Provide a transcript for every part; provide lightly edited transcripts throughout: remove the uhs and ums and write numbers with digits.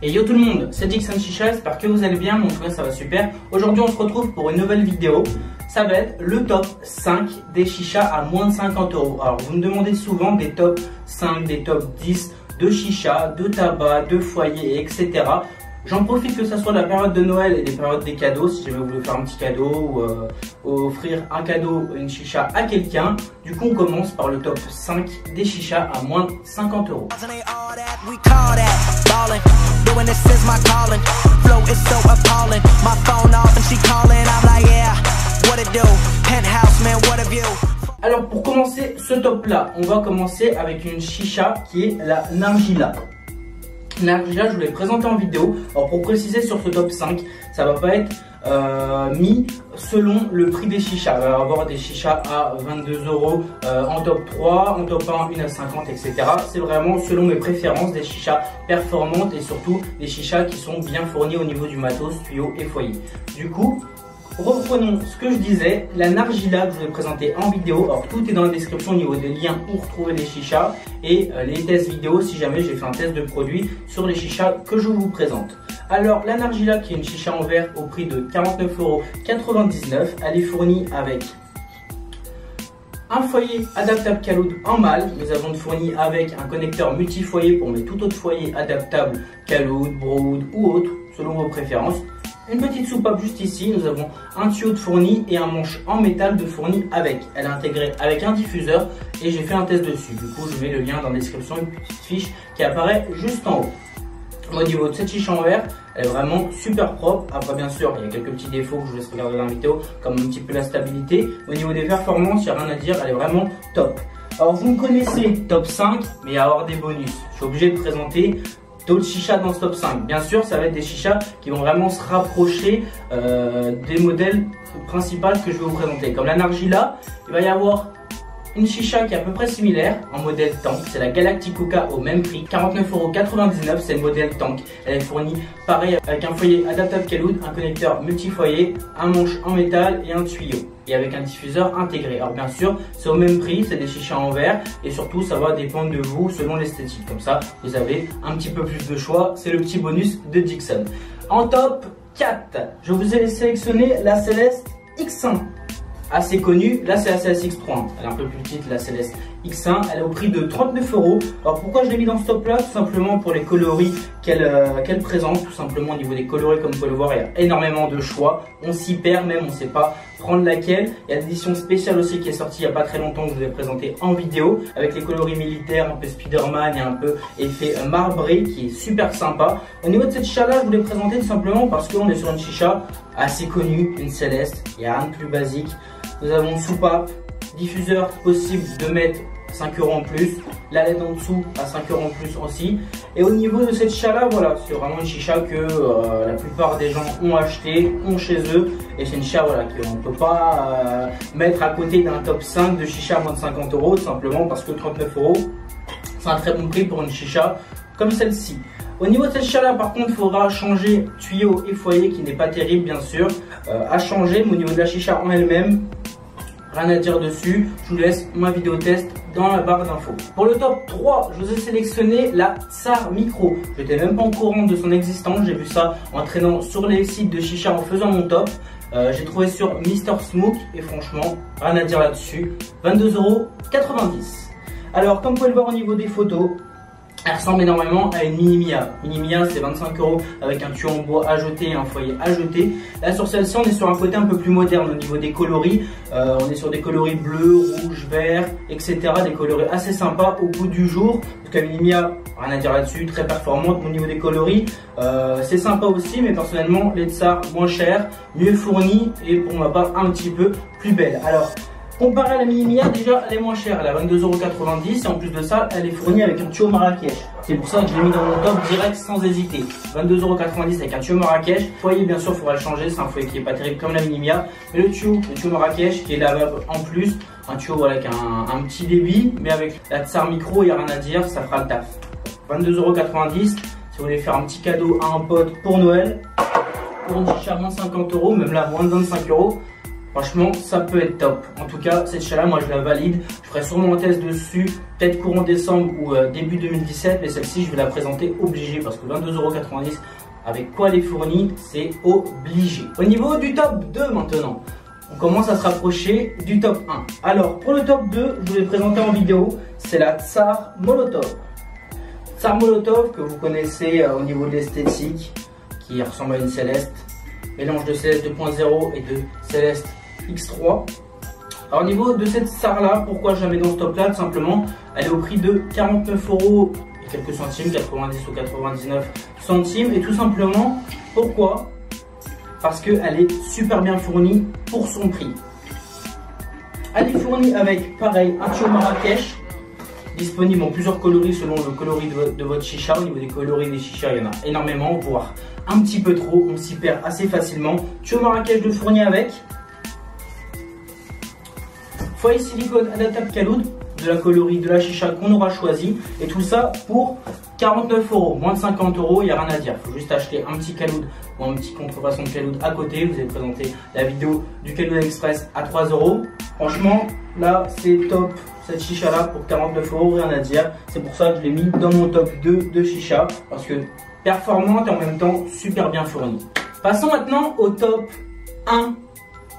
Et yo tout le monde, c'est Dixon Chicha, j'espère que vous allez bien, moi en tout cas ça va super. Aujourd'hui on se retrouve pour une nouvelle vidéo, ça va être le top 5 des chichas à moins de 50 €. Alors vous me demandez souvent des top 5, des top 10 de chicha, de tabac, de foyer, etc. J'en profite que ça soit la période de Noël et les périodes des cadeaux, si jamais vous voulez faire un petit cadeau ou offrir un cadeau, une chicha à quelqu'un. Du coup on commence par le top 5 des chichas à moins de 50 €. Alors pour commencer ce top là, on va commencer avec une chicha qui est la Nargila. Nargila, je vous l'ai présenté en vidéo. Alors pour préciser sur ce top 5, ça va pas être mis selon le prix des chichas. Il va y avoir des chichas à 22 € en top 3, en top 1, une à 50, etc. C'est vraiment selon mes préférences, des chichas performantes et surtout des chichas qui sont bien fournies au niveau du matos, tuyaux et foyer. Du coup, reprenons ce que je disais, la Nargila que je vous ai présenté en vidéo. Alors tout est dans la description au niveau des liens pour retrouver les chichas et les tests vidéo si jamais j'ai fait un test de produit sur les chichas que je vous présente. Alors la Nargila qui est une chicha en verre au prix de 49,99 €, elle est fournie avec un foyer adaptable Caloud en mâle. Nous avons fourni avec un connecteur multi-foyer pour mettre tout autre foyer adaptable Caloud, Broad ou autre selon vos préférences. Une petite soupape juste ici, nous avons un tuyau de fourni et un manche en métal de fourni avec. Elle est intégrée avec un diffuseur et j'ai fait un test dessus. Du coup, je mets le lien dans la description, une petite fiche qui apparaît juste en haut. Au niveau de cette chicha en verre, elle est vraiment super propre. Après, bien sûr, il y a quelques petits défauts que je vous laisse regarder dans la vidéo, comme un petit peu la stabilité. Au niveau des performances, il n'y a rien à dire, elle est vraiment top. Alors, vous me connaissez, top 5, mais il va y avoir des bonus. Je suis obligé de présenter d'autres chichas dans ce top 5. Bien sûr, ça va être des chichas qui vont vraiment se rapprocher des modèles principaux que je vais vous présenter. Comme la Nargila, il va y avoir une chicha qui est à peu près similaire en modèle tank. C'est la Galacticoca au même prix, 49,99 €. C'est le modèle tank. Elle est fournie pareil avec un foyer adaptable Caloud, un connecteur multi-foyer, un manche en métal et un tuyau. Et avec un diffuseur intégré. Alors bien sûr, c'est au même prix, c'est des chichas en verre et surtout ça va dépendre de vous selon l'esthétique. Comme ça, vous avez un petit peu plus de choix. C'est le petit bonus de Dixon. En top 4, je vous ai sélectionné la Céleste X1. Assez connue, là c'est la Céleste X3, elle est un peu plus petite, la Céleste X1, elle est au prix de 39 €. Alors pourquoi je l'ai mis dans ce top là? Tout simplement pour les coloris qu'elle présente, tout simplement au niveau des coloris, comme vous pouvez le voir, il y a énormément de choix, on s'y perd même, on ne sait pas prendre laquelle. Il y a l'édition spéciale aussi qui est sortie il n'y a pas très longtemps, que je vous ai présenté en vidéo, avec les coloris militaires, un peu Spider-Man et un peu effet marbré, qui est super sympa. Au niveau de cette chicha là, je vous l'ai présenté tout simplement parce qu'on est sur une chicha assez connue, une Céleste, il n'y a rien de plus basique. Nous avons une soupape, diffuseur possible de mettre 5 € en plus, la LED en dessous à 5 € en plus aussi. Et au niveau de cette chicha là, voilà, c'est vraiment une chicha que la plupart des gens ont acheté, ont chez eux. Et c'est une chicha voilà, qu'on ne peut pas mettre à côté d'un top 5 de chicha à moins de 50 €, tout simplement parce que 39 €, c'est un très bon prix pour une chicha comme celle-ci. Au niveau de cette chicha là, par contre, il faudra changer tuyau et foyer qui n'est pas terrible bien sûr à changer. Mais au niveau de la chicha en elle-même, rien à dire dessus, je vous laisse ma vidéo test dans la barre d'infos. Pour le top 3, je vous ai sélectionné la Tsar Micro. Je n'étais même pas au courant de son existence, j'ai vu ça en traînant sur les sites de chicha en faisant mon top. J'ai trouvé sur Mr Smoke et franchement, rien à dire là-dessus, 22,90 €. Alors comme vous pouvez le voir au niveau des photos, elle ressemble énormément à une Mini Mia. Mini Mia c'est 25 € avec un tuyau en bois à jeter et un foyer à jeter. Là sur celle-ci on est sur un côté un peu plus moderne au niveau des coloris. On est sur des coloris bleus, rouges, verts, etc. Des coloris assez sympas au goût du jour. Parce que la Mini Mia, rien à dire là-dessus, très performante au niveau des coloris. C'est sympa aussi, mais personnellement les Tsar moins chers, mieux fournis et pour ma part un petit peu plus belles. Alors Comparé à la Minimia, déjà elle est moins chère, elle est à 22,90 € et en plus de ça, elle est fournie avec un tuyau Marrakech. C'est pour ça que je l'ai mis dans mon top direct sans hésiter. 22,90 € avec un tuyau Marrakech. Le foyer, bien sûr, il faudra le changer, c'est un foyer qui n'est pas terrible comme la Minimia. Mais le tuyau Marrakech qui est lavable en plus, un tuyau avec un petit débit, mais avec la Tsar Micro, il n'y a rien à dire, ça fera le taf. 22,90 €. Si vous voulez faire un petit cadeau à un pote pour Noël, pour une chicha à moins de 50 €, même là moins de 25 €. Franchement, ça peut être top. En tout cas, cette chicha-là, moi, je la valide. Je ferai sûrement un test dessus, peut-être courant décembre ou début 2017. Mais celle-ci, je vais la présenter obligée parce que 22,90 € avec quoi elle est fournie, c'est obligé. Au niveau du top 2 maintenant, on commence à se rapprocher du top 1. Alors, pour le top 2, je vous l'ai présenté en vidéo, c'est la Tsar Molotov. Tsar Molotov, que vous connaissez au niveau de l'esthétique, qui ressemble à une Céleste. Mélange de Céleste 2.0 et de Céleste X3. Alors au niveau de cette Tsar là, pourquoi je la mets dans ce top là? Tout simplement, elle est au prix de 49 € et quelques centimes, 90 ou 99 centimes. Et tout simplement, pourquoi? Parce qu'elle est super bien fournie pour son prix. Elle est fournie avec, pareil, un tuyau Marrakech, disponible en plusieurs coloris selon le coloris de votre chicha. Au niveau des coloris des chichas, il y en a énormément, voire un petit peu trop, on s'y perd assez facilement. Tuyau Marrakech de fourni avec. Foyer silicone adaptable caloud de la coloris de la chicha qu'on aura choisi. Et tout ça pour 49 €, moins de 50 €, il n'y a rien à dire. Il faut juste acheter un petit caloud ou un petit contrefaçon de caloud à côté. Vous avez présenté la vidéo du caloud express à 3 €. Franchement, là c'est top. Cette chicha là pour 49 €, rien à dire. C'est pour ça que je l'ai mis dans mon top 2 de chicha. Parce que performante et en même temps super bien fournie. Passons maintenant au top 1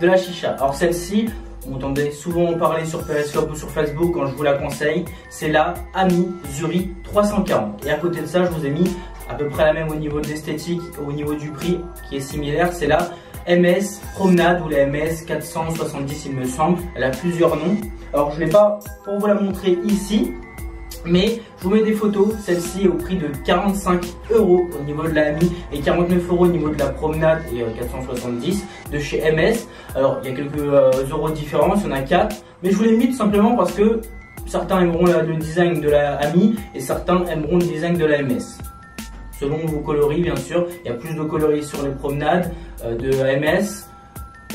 de la chicha. Alors celle-ci, vous m'entendez souvent en parler sur Periscope ou sur Facebook quand je vous la conseille. C'est la Ami Zuri 340. Et à côté de ça, je vous ai mis à peu près la même au niveau de l'esthétique, au niveau du prix qui est similaire. C'est la MS Promenade ou la MS 470 il me semble. Elle a plusieurs noms. Alors je ne l'ai pas pour vous la montrer ici, mais je vous mets des photos. Celle-ci est au prix de 45 € au niveau de la Ami et 49 € au niveau de la Promenade et 470 de chez MS. Alors il y a quelques euros de différence, il y en a 4, mais je vous l'ai mis tout simplement parce que certains aimeront le design de la Ami et certains aimeront le design de la MS. Selon vos coloris bien sûr, il y a plus de coloris sur les Promenades de MS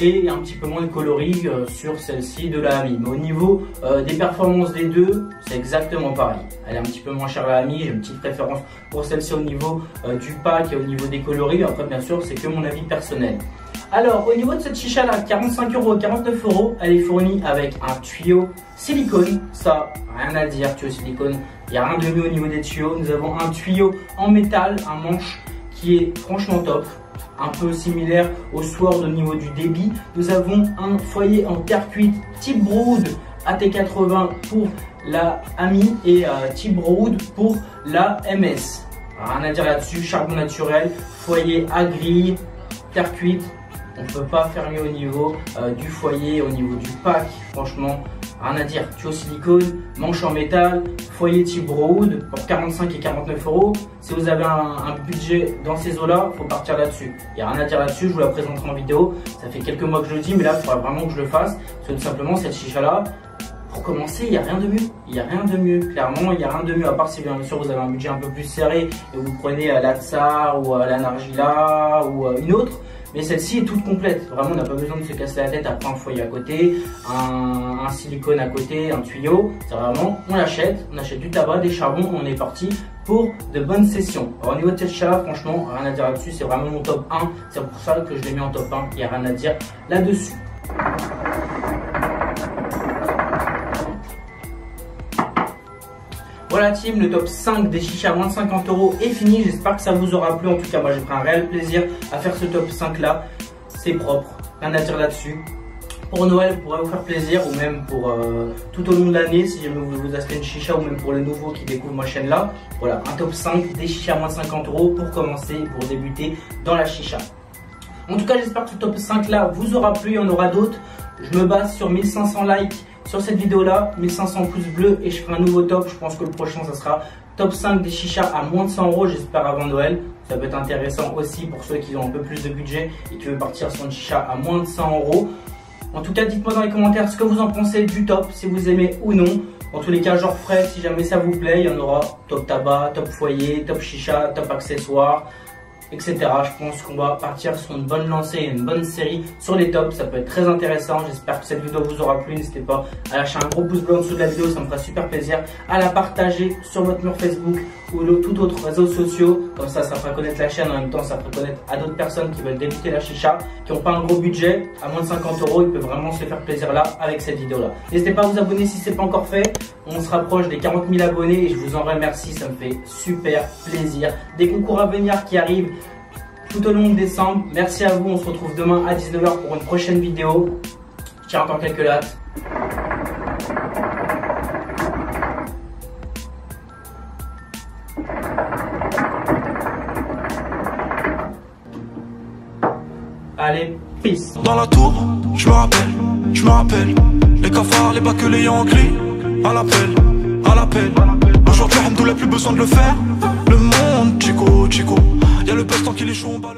et un petit peu moins de coloris sur celle-ci de la Ami. Mais au niveau des performances des deux, c'est exactement pareil. Elle est un petit peu moins chère la Ami, j'ai une petite préférence pour celle-ci au niveau du pack et au niveau des coloris. Après bien sûr, c'est que mon avis personnel. Alors au niveau de cette chicha là, 45 €, 49 €, elle est fournie avec un tuyau silicone. Ça, rien à dire, tuyau silicone, il n'y a rien de mieux au niveau des tuyaux. Nous avons un tuyau en métal, un manche qui est franchement top. Un peu similaire au Sword au niveau du débit. Nous avons un foyer en terre cuite type Brood AT80 pour la Ami et type Brood pour la MS. Rien à dire là-dessus, charbon naturel, foyer à grille, terre cuite. On ne peut pas faire mieux au niveau du foyer, au niveau du pack. Franchement, rien à dire. Tuyau silicone, manche en métal, foyer type Brood pour 45 et 49 €. Si vous avez un budget dans ces eaux-là, il faut partir là-dessus. Il n'y a rien à dire là-dessus, je vous la présenterai en vidéo. Ça fait quelques mois que je le dis, mais là, il faudra vraiment que je le fasse. Parce que tout simplement, cette chicha-là, pour commencer, il n'y a rien de mieux. Il n'y a rien de mieux. Clairement, il n'y a rien de mieux. À part si bien sûr vous avez un budget un peu plus serré et vous prenez la Tsar ou la Nargila ou une autre. Mais celle-ci est toute complète. Vraiment, on n'a pas besoin de se casser la tête à prendre un foyer à côté, un silicone à côté, un tuyau. C'est vraiment, on achète du tabac, des charbons, on est parti pour de bonnes sessions. Alors, au niveau de cette chicha, franchement, rien à dire là-dessus. C'est vraiment mon top 1. C'est pour ça que je l'ai mis en top 1. Il n'y a rien à dire là-dessus. Voilà team, le top 5 des chichas à moins de 50 € est fini. J'espère que ça vous aura plu. En tout cas, moi j'ai pris un réel plaisir à faire ce top 5 là. C'est propre, rien à dire là-dessus. Pour Noël, vous pourrez vous faire plaisir ou même pour tout au long de l'année si jamais vous voulez vous acheter une chicha ou même pour les nouveaux qui découvrent ma chaîne là. Voilà, un top 5 des chichas à moins de 50 € pour commencer, pour débuter dans la chicha. En tout cas, j'espère que ce top 5 là vous aura plu. Il y en aura d'autres. Je me base sur 1500 likes sur cette vidéo là, 1500 pouces bleus et je ferai un nouveau top. Je pense que le prochain ça sera top 5 des chichas à moins de 100 €, j'espère avant Noël. Ça peut être intéressant aussi pour ceux qui ont un peu plus de budget et qui veulent partir sur une chicha à moins de 100 €. En tout cas, dites-moi dans les commentaires ce que vous en pensez du top, si vous aimez ou non. En tous les cas, genre frais, si jamais ça vous plaît, il y en aura top tabac, top foyer, top chicha, top accessoires, etc. Je pense qu'on va partir sur une bonne lancée, une bonne série sur les tops. Ça peut être très intéressant. J'espère que cette vidéo vous aura plu. N'hésitez pas à lâcher un gros pouce bleu en dessous de la vidéo, ça me fera super plaisir. À la partager sur votre mur Facebook ou tout autre réseau sociaux. Comme ça fera connaître la chaîne. En même temps, ça fera connaître à d'autres personnes qui veulent débuter la chicha, qui n'ont pas un gros budget. À moins de 50 €, ils peuvent vraiment se faire plaisir là avec cette vidéo là. N'hésitez pas à vous abonner si ce n'est pas encore fait. On se rapproche des 40 000 abonnés et je vous en remercie. Ça me fait super plaisir. Des concours à venir qui arrivent tout au long de décembre. Merci à vous, on se retrouve demain à 19 h pour une prochaine vidéo. Je tiens encore quelques lattes. Allez, peace. Dans la tour, je me rappelle les cafards, les bacs, les Yankees. À l'appel aujourd'hui, Hamdoullah, plus besoin de le faire. Le monde, Chico, y'a le pestant qui les chaud, on bat le